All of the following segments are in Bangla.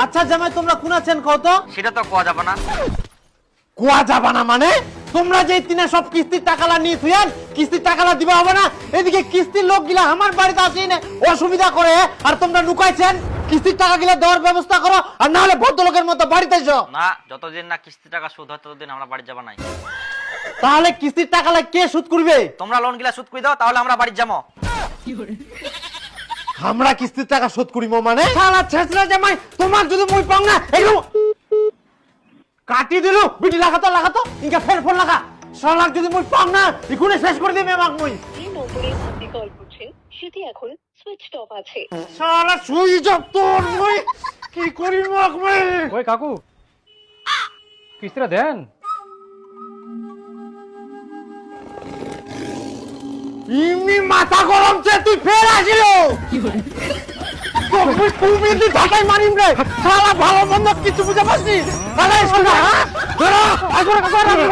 আচ্ছা জামাই তোমরা কোন আছেন কত? সেটা তো কোয়া যাবে না। কোয়া যাবে না মানে? তোমরা যে তিনা সব কিস্তির টাকালা নিয়ে থুয়ান, কিস্তির টাকালা দিবা হবে না? এদিকে কিস্তির লোকগুলা আমার বাড়িতে আসে না অসুবিধা করে, আর তোমরা লুকাইছেন। কিস্তির টাকাগুলা দেওয়ার ব্যবস্থা করো, আর না হলে ভদ্রলোকের মতো বাড়িতে এসো। না, যতদিন না কিস্তি টাকা শোধ হয় ততদিন আমরা বাড়ি যাব নাই। তাহলে কিস্তির টাকালা কে শোধ করবে? তোমরা লোন গিলা শোধ করে দাও, তাহলে আমরা বাড়ি যাবো। আমরা কিস্তির টাকা শোধ করিব মানে? শালা ছেছরা জামাই, তোমার যদি মই পাও না এরকম কাটি দিলু। বিটি লাগাতো লাগাতো ইনকা ফের ফোন লাগা। শালা যদি মই পাও না ইকুনে শেষ করে দিবে আমাক মই। যে নম্বরে আপনি কল করছেন সেটি এখন সুইচড অফ আছে। শালা সুইচ অফ তোর মই কি করি আমাক মই। ওই কাকু কিস্তিটা দেন। ইমনি মাথা গরম চে তুই ফের আসিল। তুমি তুই ঢাকাই মারিম রে। শালা ভালো মন্দ কিছু বুঝে পাসনি। আরে শোনা ধরো আগরে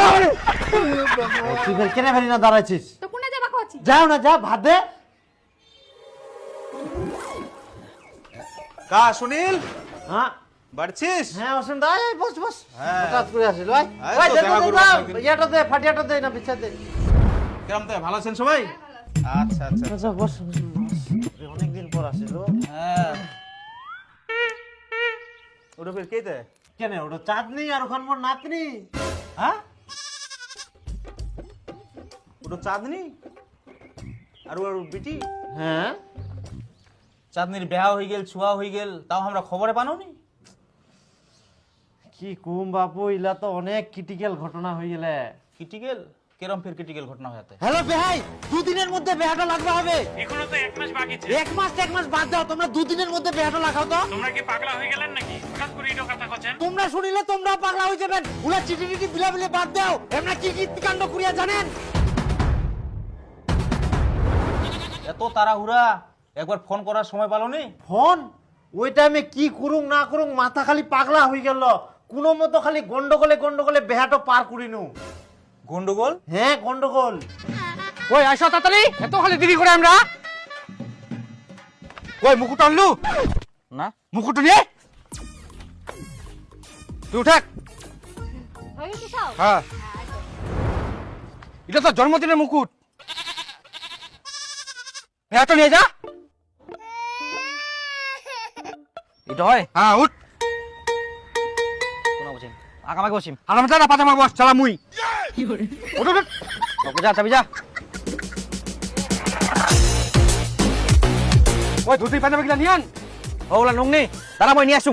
আগরে। তুই ফের কেন ফেরি না দাঁড়াইছিস? তো কোনে যাবা কইছি? যাও না, যা ভাত দে। কা সুনীল হ্যাঁ বাড়ছিস? হ্যাঁ অসীম দা, এই বস বস। হ্যাঁ। হঠাৎ করে আসিল ভাই। এই ভাই তো দে দেখা তো করবো দাও, আপনাকে। ইয়াটা দে, ফাটিয়াটা দে না বিছা দে। কেমন তাই ভালো আছেন সবাই? আচ্ছা আচ্ছা আচ্ছা বস বস, বস। অনেকদিন পর আসিল। হ্যাঁ ওটা ফের কে দে? কেন ওটা চাঁদনি আর ওখান মোর নাতনি। হ্যাঁ ওটা চাঁদনি আর ওর বিটি? হ্যাঁ চাঁদনির বিয়া হয়ে গেল, ছুয়া হয়ে গেল, তাও আমরা খবরে পানোনি। কি কুম বাপু, ইলা তো অনেক ক্রিটিক্যাল ঘটনা হয়ে গেলে। ক্রিটিক্যাল? কেরম ফের ক্রিটিক্যাল ঘটনা হয়েছে? হ্যালো বেহাই, দুদিনের মধ্যে বেহাটা লাগবে হবে। এখনো তো 1 মাস বাকি আছে। এক মাস বাদ দাও, তোমরা দুদিনের মধ্যে বেহাটা লাগাও তো। তোমরা কি পাগলা হয়ে গেলেন নাকি? হঠাৎ করে এটা কথা কছেন। তোমরা শুনিলে তোমরা পাগলা হয়ে যাবেন। উলা চিঠি টিটি বিলা বিলে বাদ দাও। এমনা কি কি কাণ্ড করিয়া জানেন? এত তাড়াহুড়া, একবার ফোন করার সময় পালোনি? ফোন ওই টাইমে কি করুং না করুং মাথা খালি পাগলা হয়ে গেল। কোনো মতো খালি গন্ডগোলে গন্ডগোলে বেহাটো পার করিনু। গন্ডগোল? হ্যাঁ গন্ডগোল। ওই আইসা তাড়াতাড়ি, এত খালি দেরি করে আমরা। ওই মুকুট আনলু না, মুকুট নিয়ে তুই উঠাক। হয়ে গেছে সব? হ্যাঁ এটা তো জন্মদিনের মুকুট। হ্যাঁ তো নিয়ে যা। এটা হয় হ্যাঁ উঠ। কোন বসিম আগামাকে বসিম। আরাম চালা পাজামা বস চালা মুই। উঠ উঠ। ওকে যা, চাবি যা। ওই ধুতি পাজামা গিলা নিয়ে আন। ওগুলা নুংনি, তারা মই নিয়ে আসুম।